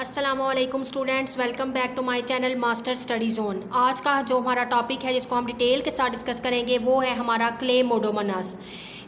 अस्सलामुअलैकुम students, welcome back to my channel master study zone. आज का जो हमारा टॉपिक है जिसको हम डिटेल के साथ डिस्कस करेंगे वो है हमारा क्लेमोडोमोनास।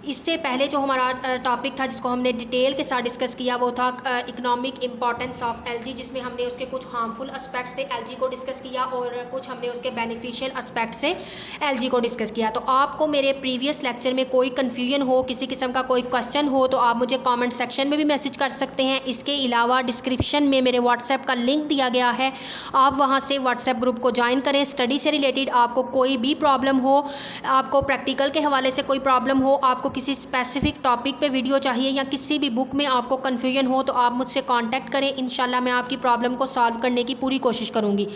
इससे पहले जो हमारा टॉपिक था जिसको हमने डिटेल के साथ डिस्कस किया वो था इकोनॉमिक इम्पॉर्टेंस ऑफ एलजी, जिसमें हमने उसके कुछ हार्मफुल एस्पेक्ट से एलजी को डिस्कस किया और कुछ हमने उसके बेनिफिशियल एस्पेक्ट से एलजी को डिस्कस किया। तो आपको मेरे प्रीवियस लेक्चर में कोई कन्फ्यूजन हो, किसी किस्म का कोई क्वेश्चन हो तो आप मुझे कॉमेंट सेक्शन में भी मैसेज कर सकते हैं। इसके अलावा डिस्क्रिप्शन में मेरे व्हाट्सएप का लिंक दिया गया है, आप वहाँ से व्हाट्सएप ग्रुप को ज्वाइन करें। स्टडी से रिलेटेड आपको कोई भी प्रॉब्लम हो, आपको प्रैक्टिकल के हवाले से कोई प्रॉब्लम हो, आपको किसी स्पेसिफिक टॉपिक पे वीडियो चाहिए या किसी भी बुक में आपको कन्फ्यूजन हो तो आप मुझसे कांटेक्ट करें। इंशाल्लाह मैं आपकी प्रॉब्लम को सॉल्व करने की पूरी कोशिश करूँगी।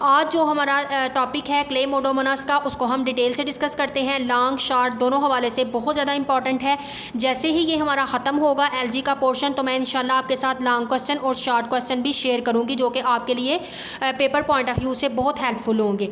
आज जो हमारा टॉपिक है क्लेमोडोमोनास का, उसको हम डिटेल से डिस्कस करते हैं। लॉन्ग शॉर्ट दोनों हवाले से बहुत ज़्यादा इंपॉर्टेंट है। जैसे ही ये हमारा ख़त्म होगा एलजी का पोर्शन तो मैं इंशाल्लाह आपके साथ लॉन्ग क्वेश्चन और शॉर्ट क्वेश्चन भी शेयर करूँगी जो कि आपके लिए पेपर पॉइंट ऑफ व्यू से बहुत हेल्पफुल होंगे।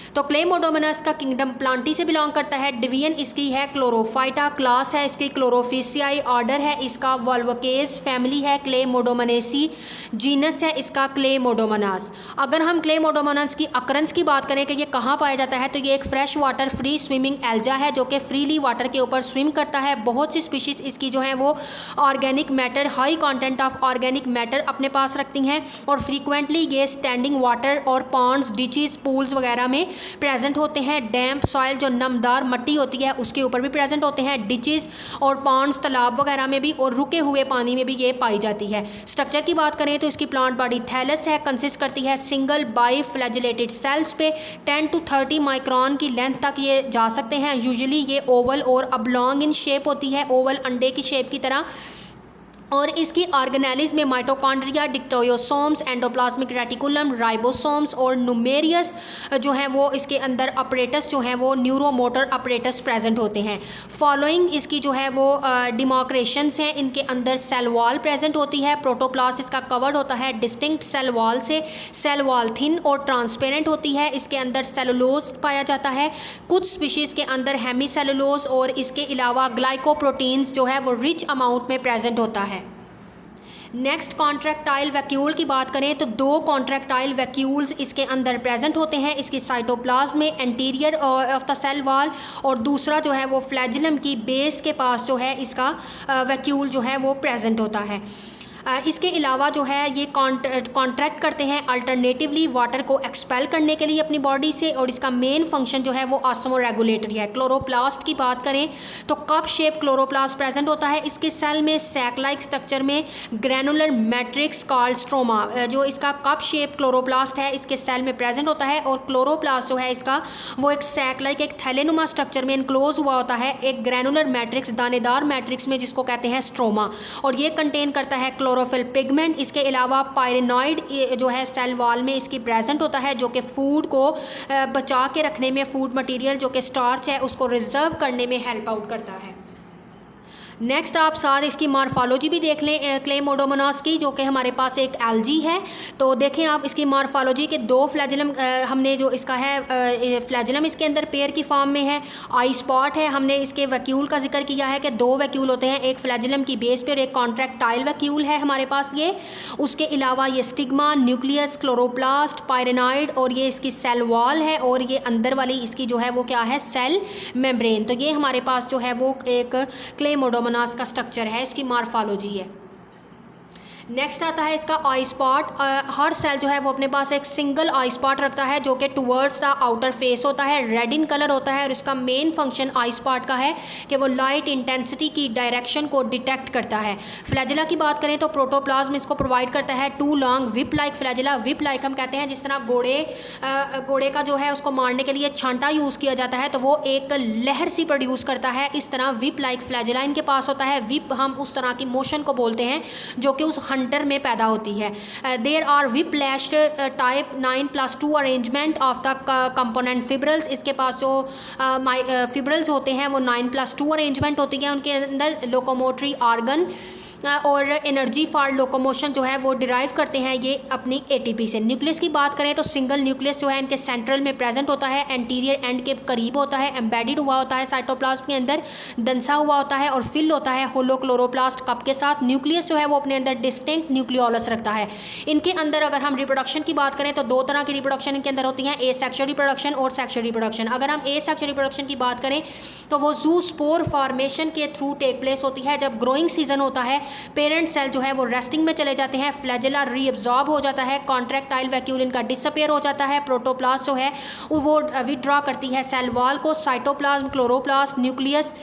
तो क्लेमोडोमोनास का किंगडम प्लांटी से बिलोंग करता है। डिवीजन इसकी है क्लोरोफाइटा, क्लास है इसकी क्लोरोफिसियाई, ऑर्डर है इसका वोल्वोकेज, फैमिली है क्लेमोडोमोनेसी, जीनस है इसका क्लेमोडोमोनास। अगर हम क्लेमोडोमोनास की अकरेंस की बात करें कि ये कहाँ पाया जाता है तो ये एक फ्रेश वाटर फ्री स्विमिंग एल्जा है जो कि फ्रीली वाटर के ऊपर स्विम करता है। बहुत सी स्पीशीज़ इसकी जो है वो organic matter, high content of organic matter अपने पास रखती हैं और फ्रीक्वेंटली ये स्टैंडिंग वाटर और पॉन्ड्स, डिचेस, पूल्स वगैरह में प्रेजेंट होते हैं। डैम्प सॉइल जो नमदार मिट्टी होती है उसके ऊपर भी प्रेजेंट होते हैं। डिचेस और पॉन्ड्स, तालाब वगैरह में भी और रुके हुए पानी में भी ये पाई जाती है। स्ट्रक्चर की बात करें तो इसकी प्लांट बॉडी थैलस है, कंसिस्ट करती है सिंगल बाई फ्लैजिलेटेड सेल्स पे 10 to 30 माइक्रोन की लेंथ तक ये जा सकते हैं। यूजुअली ये ओवल और अबलॉन्ग इन शेप होती है, ओवल अंडे की शेप की तरह। और इसकी ऑर्गेनेलिज में माइटोकॉन्ड्रिया, डिक्टोयोसोम्स, एंडोप्लाज्मिक रेटिकुलम, राइबोसोम्स और न्यूमेरियस जो हैं वो इसके अंदर अपरेटस जो हैं वो न्यूरोमोटर अपरेटस प्रेजेंट होते हैं। फॉलोइंग इसकी जो है वो डिमार्क्रेशंस हैं, इनके अंदर सेल वॉल प्रेजेंट होती है। प्रोटोप्लास्ट इसका कवर्ड होता है डिस्टिंक्ट सेल वॉल से। सेल वॉल थिन और ट्रांसपेरेंट होती है। इसके अंदर सेलुलोज पाया जाता है, कुछ स्पीशीज़ के अंदर हेमी सेलुलोज और इसके अलावा ग्लाइकोप्रोटीन्स जो है वो रिच अमाउंट में प्रेजेंट होता है। नेक्स्ट कॉन्ट्रैक्टाइल वैक्यूल की बात करें तो दो कॉन्ट्रैक्टाइल वैक्यूल्स इसके अंदर प्रेजेंट होते हैं। इसकी साइटोप्लाज्म में anterior of the cell wall और दूसरा जो है वो फ्लैजिलम की बेस के पास जो है इसका वैक्यूल जो है वो प्रेजेंट होता है। इसके अलावा जो है ये कॉन्ट्रैक्ट करते हैं अल्टरनेटिवली वाटर को एक्सपेल करने के लिए अपनी बॉडी से और इसका मेन फंक्शन जो है वो ऑस्मो रेगुलेटरी है। क्लोरोप्लास्ट की बात करें तो कप शेप क्लोरोप्लास्ट प्रेजेंट होता है। इसके सेल में सैक लाइक स्ट्रक्चर में ग्रैनुलर मैट्रिक्स कॉल्ड स्ट्रोमा, जो इसका कप शेप क्लोरोप्लास्ट है इसके सेल में प्रेजेंट होता है। और क्लोरोप्लास्ट जो है इसका वो एक सैक लाइक एक थैलेनुमा स्ट्रक्चर में इनक्लोज हुआ होता है एक ग्रैनुलर मैट्रिक्स, दानेदार मैट्रिक्स में, जिसको कहते हैं स्ट्रोमा। और ये कंटेन करता है क्लोरोफिल पिगमेंट। इसके अलावा पायरेनॉइड जो है सेल वॉल में इसकी प्रेजेंट होता है जो कि फूड को बचा के रखने में, फूड मटेरियल जो कि स्टार्च है उसको रिजर्व करने में हेल्प आउट करता है। नेक्स्ट आप साथ इसकी मॉर्फोलॉजी भी देख लें क्लेमोडोमोनास की, जो कि हमारे पास एक एल्जी है। तो देखें आप इसकी मॉर्फोलॉजी के दो फ्लैजिलम हमने जो इसका है फ्लैजिलम इसके अंदर पेयर की फॉर्म में है। आई स्पॉट है, हमने इसके वैक्यूल का जिक्र किया है कि दो वैक्यूल होते हैं, एक फ्लैजिलम की बेस पे और एक कॉन्ट्रैक्टाइल वैक्यूल है हमारे पास ये। उसके अलावा ये स्टिग्मा, न्यूक्लियस, क्लोरोप्लास्ट, पायरेनॉइड और ये इसकी सेल वॉल है और ये अंदर वाली इसकी जो है वो क्या है, सेल मेम्ब्रेन। तो ये हमारे पास जो है वो एक क्लेमोडोमोनास का स्ट्रक्चर है, इसकी मॉर्फोलॉजी है। नेक्स्ट आता है इसका आई स्पॉट। हर सेल जो है वो अपने पास एक सिंगल आई स्पॉट रखता है जो कि टुवर्ड्स द आउटर फेस होता है, रेड इन कलर होता है। और इसका मेन फंक्शन आई स्पॉट का है कि वो लाइट इंटेंसिटी की डायरेक्शन को डिटेक्ट करता है। फ्लैजिला की बात करें तो प्रोटोप्लाज्म इसको प्रोवाइड करता है two long whip like flagella. Whip like हम कहते हैं जिस तरह घोड़े का जो है उसको मारने के लिए छांटा यूज़ किया जाता है तो वो एक लहर सी प्रोड्यूस करता है, इस तरह विप लाइक फ्लैजिला इनके पास होता है। विप हम उस तरह की मोशन को बोलते हैं जो कि उस हंटर में पैदा होती है। There are whiplash type 9+2 arrangement of the component fibrils. इसके पास जो फिब्रल्स होते हैं वो 9+2 अरेंजमेंट होती है, उनके अंदर लोकोमोटरी ऑर्गन और एनर्जी फॉर लोकोमोशन जो है वो डिराइव करते हैं ये अपनी एटीपी से। न्यूक्लियस की बात करें तो सिंगल न्यूक्लियस जो है इनके सेंट्रल में प्रेजेंट होता है, एंटीरियर एंड के करीब होता है, एम्बेडेड हुआ होता है साइटोप्लाज्म के अंदर, दंसा हुआ होता है और फिल होता है होलो क्लोरोप्लास्ट कप के साथ। न्यूक्लियस जो है वो अपने अंदर डिस्टिंक्ट न्यूक्लियोलस रखता है। इनके अंदर अगर हम रिप्रोडक्शन की बात करें तो दो तरह की रिप्रोडक्शन इनके अंदर होती है, ए सेक्सुअल रिप्रोडक्शन और सेक्सुअल रिप्रोडक्शन। अगर हम ए सेक्सुअल रिप्रोडक्शन की बात करें तो वो ज़ूस्पोर फॉर्मेशन के थ्रू टेक प्लेस होती है। जब ग्रोइंग सीजन होता है पेरेंट सेल जो है वो रेस्टिंग में चले जाते हैं, फ्लैजेला रीअब्जॉर्ब हो जाता है, कॉन्ट्रैक्टाइल वैक्यूल इनका डिसअपेयर हो जाता है, प्रोटोप्लास्ट जो है वो विड्रॉ करती है सेल वॉल को, साइटोप्लाज्म, क्लोरोप्लास्ट, न्यूक्लियस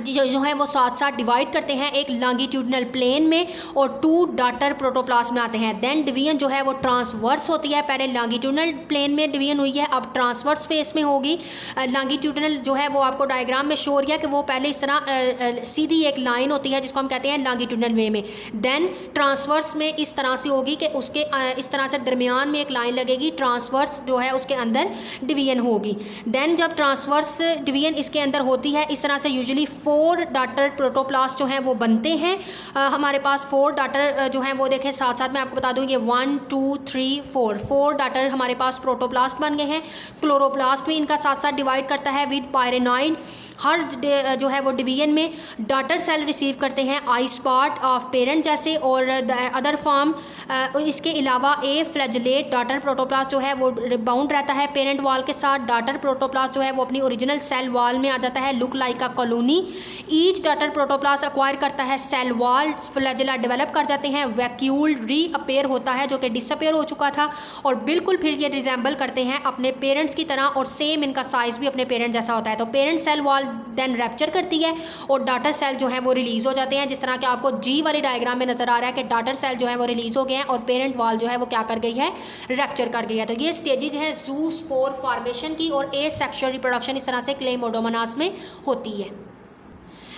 जो है वो साथ साथ डिवाइड करते हैं एक लॉन्गिट्यूडनल प्लेन में और 2 डॉटर प्रोटोप्लास्ट बनाते हैं। देन डिवीजन जो है वो ट्रांसवर्स होती है। पहले लॉन्गिट्यूडनल प्लेन में डिवीजन हुई है, अब ट्रांसवर्स फेस में होगी। लॉन्गिट्यूडनल जो है वो आपको डायग्राम में शो हो रहा है कि वो पहले इस तरह सीधी एक लाइन होती है जिसको हम कहते हैं लॉन्गिट्यूडनल वे में, देन ट्रांसवर्स में इस तरह से होगी कि उसके इस तरह से दरमियान में एक लाइन लगेगी, ट्रांसवर्स जो है उसके अंदर डिवीजन होगी। देन जब ट्रांसवर्स डिवीजन इसके अंदर होती है इस तरह से यूजुअली 4 डॉटर प्रोटोप्लास्ट जो हैं वो बनते हैं। हमारे पास 4 डॉटर जो हैं वो देखें, साथ साथ मैं आपको बता दूँ ये 1 2 3 4 डॉटर हमारे पास प्रोटोप्लास्ट बन गए हैं। क्लोरोप्लास्ट भी इनका साथ साथ डिवाइड करता है विद पायरेनॉइड। हर जो है वो डिवीजन में डॉटर सेल रिसीव करते हैं आई स्पॉट ऑफ पेरेंट जैसे और अदर फॉर्म। इसके अलावा ए फ्लैजेलेट डॉटर प्रोटोप्लास्ट जो है वो बाउंड रहता है पेरेंट वॉल के साथ। डॉटर प्रोटोप्लास्ट जो है वो अपनी ओरिजिनल सेल वॉल में आ जाता है, look like a colony. Each daughter protoplast acquire करता है सेल वॉल, फ्लैजेला डेवलप कर जाते हैं, वैक्यूल रीअपेयर होता है जो कि डिसअपेयर हो चुका था और बिल्कुल फिर ये रिजेंबल करते हैं अपने पेरेंट्स की तरह और सेम इनका साइज़ भी अपने पेरेंट जैसा होता है। तो parent cell wall then rupture करती है और डॉटर सेल जो है वो रिलीज़ हो जाते हैं, जिस तरह के आपको जी वाली डायग्राम में नज़र आ रहा है कि डॉटर सेल जो है वो रिलीज़ हो गए हैं और पेरेंट वॉल जो है वो क्या कर गई है, रैप्चर कर गई है। तो ये स्टेजेज हैं ज़ूस्पोर फॉर्मेशन की और ए सेक्सुअल रिप्रोडक्शन इस तरह से क्लेमोडोमोनास में होती है।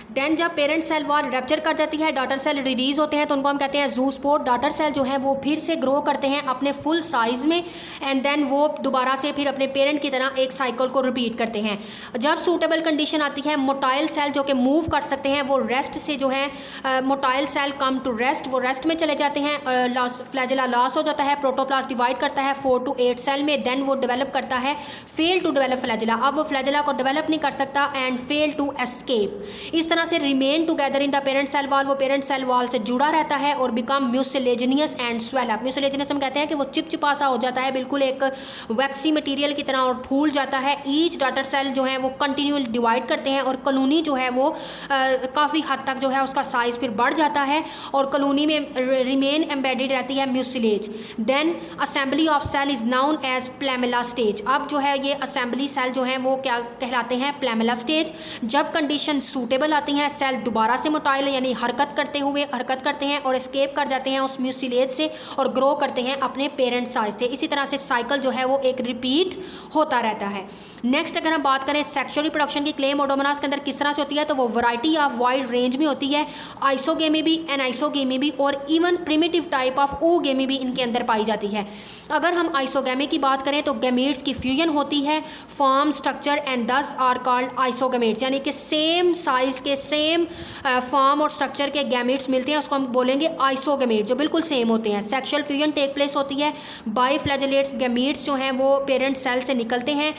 देन जब पेरेंट सेल वॉल रैप्चर कर जाती है, डॉटर सेल रिलीज़ होते हैं तो उनको हम कहते हैं ज़ूस्पोर। डॉटर सेल जो है वो फिर से ग्रो करते हैं अपने फुल साइज़ में एंड देन वो दोबारा से फिर अपने पेरेंट की तरह एक साइकिल को रिपीट करते हैं। जब सूटेबल कंडीशन आती है मोटाइल सेल जो कि मूव कर सकते हैं वो रेस्ट से जो है motile cell come to rest, वो रेस्ट में चले जाते हैं, फ्लैजेला लॉस हो जाता है, प्रोटोप्लास्ट डिवाइड करता है 4 to 8 सेल में, देन वो डेवलप करता है फेल टू डेवलप फ्लैजेला। अब वो फ्लैजेला को डेवलप नहीं कर सकता एंड फेल टू एस्केप। इस तरह से remain together in the parent cell wall, वो पेरेंट सेल वॉल से जुड़ा रहता है और become mucilaginous and swell up. Mucilaginous हम कहते हैं कि वो चिपचिपा सा हो जाता है, बिल्कुल एक वैक्सी मटेरियल की तरह और फूल जाता है। ईच डॉटर सेल जो है वो कंटिन्यू डिवाइड करते हैं और कॉलोनी जो है वो काफ़ी हद तक जो है उसका साइज़ फिर बढ़ जाता है और कॉलोनी में रिमेन एम्बेडेड रहती है mucilage. Then assembly of cell is known as palmella stage. अब जो है ये असेंबली सेल जो है वो क्या कहलाते हैं, प्लेमेला स्टेज। जब कंडीशन सूटेबल आती हैं सेल दोबारा से मोटाइल यानी हरकत करते हैं और एस्केप कर जाते हैं उस म्यूसिलेज से और ग्रो करते हैं अपने पेरेंट साइज से। इसी तरह से साइकिल जो है वो एक रिपीट होता रहता है। नेक्स्ट अगर हम बात करें सेक्सुअल रिप्रोडक्शन की क्लेमोडोमोनास के अंदर किस तरह से होती है, तो वो वैरायटी ऑफ वाइड रेंज में होती है। आइसोगेमी भी, एनाइसोगेमी भी और even primitive type of oogamy भी इनके अंदर पाई जाती है। अगर हम आइसोगेमी की बात करें तो गैमेट्स की फ्यूजन होती है, फॉर्म, स्ट्रक्चर एंड दस आर कॉल्ड आइसोगेमेट्स, यानी कि सेम साइज के सेम फॉर्म और स्ट्रक्चर के गैमेट्स मिलते हैं, उसको हम बोलेंगे आइसोगेमेट, जो बिल्कुल सेम होते हैं। सेक्सुअल फ्यूजन टेक प्लेस होती है, बाईफ्लैजेलेट्स गैमेट्स जो हैं वो पेरेंट सेल से निकलते हैं।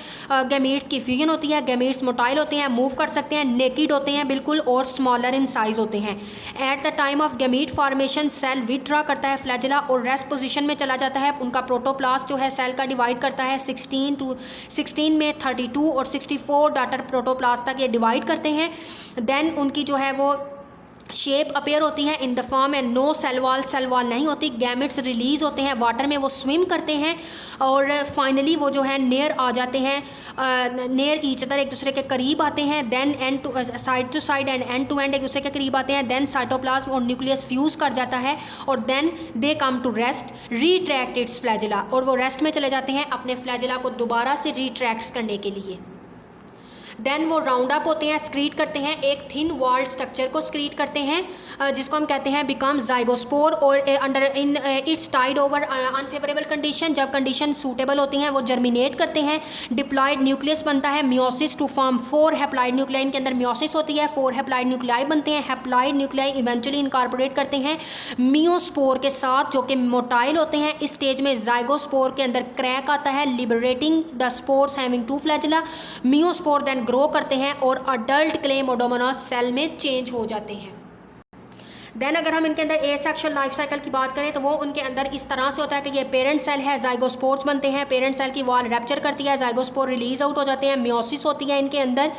गैमेट्स की फ्यूजन होती है, गैमेट्स मोटाइल होते हैं, मूव कर सकते हैं, नेकेड होते हैं बिल्कुल और स्मॉलर इन साइज होते हैं। At the time of gamete formation cell withdraw करता है फ्लैजेला और रेस्ट पोजीशन में चला जाता है। उनका प्रोटोप्लास्ट जो है सेल का डिवाइड करता है 16 में 32 और 64 डॉटर प्रोटोप्लास्ट तक ये डिवाइड करते हैं। देन उनकी जो है वो शेप अपेयर होती है in the form and no cell wall नहीं होती। गैमेट्स रिलीज़ होते हैं वाटर में, वो स्विम करते हैं और फाइनली वो जो है नियर आ जाते हैं, नियर ईच अदर, एक दूसरे के करीब आते हैं। Then end to side to side end end to end एक दूसरे के करीब आते हैं। देन साइटोप्लाज्म और न्यूक्लियस फ्यूज़ कर जाता है और then they come to rest, retract its flagella, और वो रेस्ट में चले जाते हैं अपने फ्लैजेला को दोबारा से रीट्रैक्ट करने के लिए। देन वो राउंड अप होते हैं, स्क्रीट करते हैं, एक थिन वॉल्ड स्ट्रक्चर को स्क्रीट करते हैं जिसको हम कहते हैं बिकम जाइगोस्पोर, और under in its tide over unfavourable condition, जब कंडीशन सूटेबल होती हैं वो जर्मिनेट करते हैं, डिप्लॉयड न्यूक्लियस बनता है, meiosis to form 4 haploid nuclei, इनके अंदर मियोसिस होती है, 4 हैप्लॉइड न्यूक्लियाई बनते हैं, हैप्लॉइड न्यूक्लियाई इवेंचुअली इनकॉर्पोरेट करते हैं मियोस्पोर के साथ जो कि मोटाइल होते हैं। इस स्टेज में जाइगोस्पोर के अंदर क्रैक आता है, liberating the spores having 2 flagella, meiospore then grow करते हैं और अडल्ट क्लेमोडोमोनास सेल में चेंज हो जाते हैं। देन अगर हम इनके अंदर एसेक्सुअल लाइफ साइकिल की बात करें तो वो उनके अंदर इस तरह से होता है कि ये पेरेंट सेल है, जाइगोस्पोर्स बनते हैं, पेरेंट सेल की वॉल रैप्चर करती है, जाइगोस्पोर रिलीज आउट हो जाते हैं, मियोसिस होती है इनके अंदर,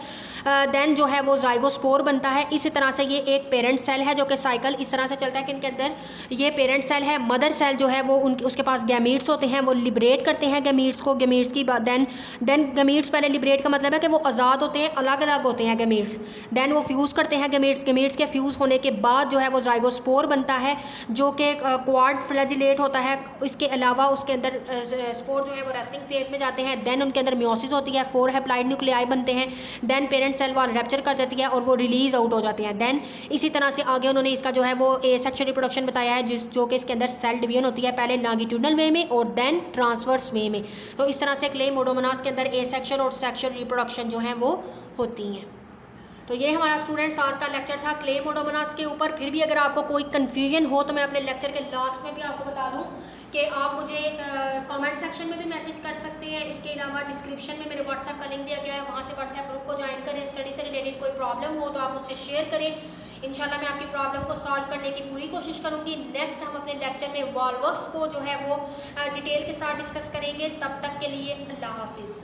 देन जो है वो जाइगोस्पोर बनता है। इसी तरह से ये एक पेरेंट सेल है जो कि साइकिल इस तरह से चलता है कि इनके अंदर ये पेरेंट सेल है, मदर सेल जो है वो उसके पास गैमीट्स होते हैं, वो लिबरेट करते हैं गैमीट्स को, गैमीट्स की बात देन गैमीट्स पहले लिबरेट का मतलब है कि वो आज़ाद होते हैं, अलग अलग होते हैं गैमीट्स, देन वो फ्यूज़ करते हैं गैमीट्स के फ्यूज़ होने के बाद जो है वो जाइगोस्पोर बनता है जो कि क्वाड फ्लैजिलेट होता है। इसके अलावा उसके अंदर स्पोर जो है वो रेस्टिंग फेज में जाते हैं, देन उनके अंदर मियोसिस होती है, 4 हैप्लॉइड न्यूक्लियाई बनते हैं, then parent cell wall rupture कर जाती है और वो रिलीज आउट हो जाते हैं। देन इसी तरह से आगे उन्होंने इसका जो है वो एसेक्सुअल रिप्रोडक्शन बताया है जो कि इसके अंदर सेल डिवीजन होती है, पहले लॉन्गिट्यूडनल वे में और देन ट्रांसवर्स वे में। तो इस तरह से क्लेमोडोमोनास के अंदर एसेक्सुअल और सेक्सुअल रिप्रोडक्शन जो है वो होती हैं। तो ये हमारा स्टूडेंट्स आज का लेक्चर था क्लेमोडोमोनास के ऊपर। फिर भी अगर आपको कोई कन्फ्यूजन हो तो मैं अपने लेक्चर के लास्ट में भी आपको बता दूं कि आप मुझे कमेंट सेक्शन में भी मैसेज कर सकते हैं। इसके अलावा डिस्क्रिप्शन में मेरे व्हाट्सएप का लिंक दिया गया है, वहाँ से व्हाट्सएप ग्रुप को ज्वाइन करें। स्टडी से रिलेटेड कोई प्रॉब्लम हो तो आप मुझसे शेयर करें, इंशाल्लाह मैं आपकी प्रॉब्लम को सॉल्व करने की पूरी कोशिश करूँगी। नेक्स्ट हम अपने लेक्चर में वॉल्वर्क्स को जो है वो डिटेल के साथ डिस्कस करेंगे। तब तक के लिए अल्लाह हाफिज़।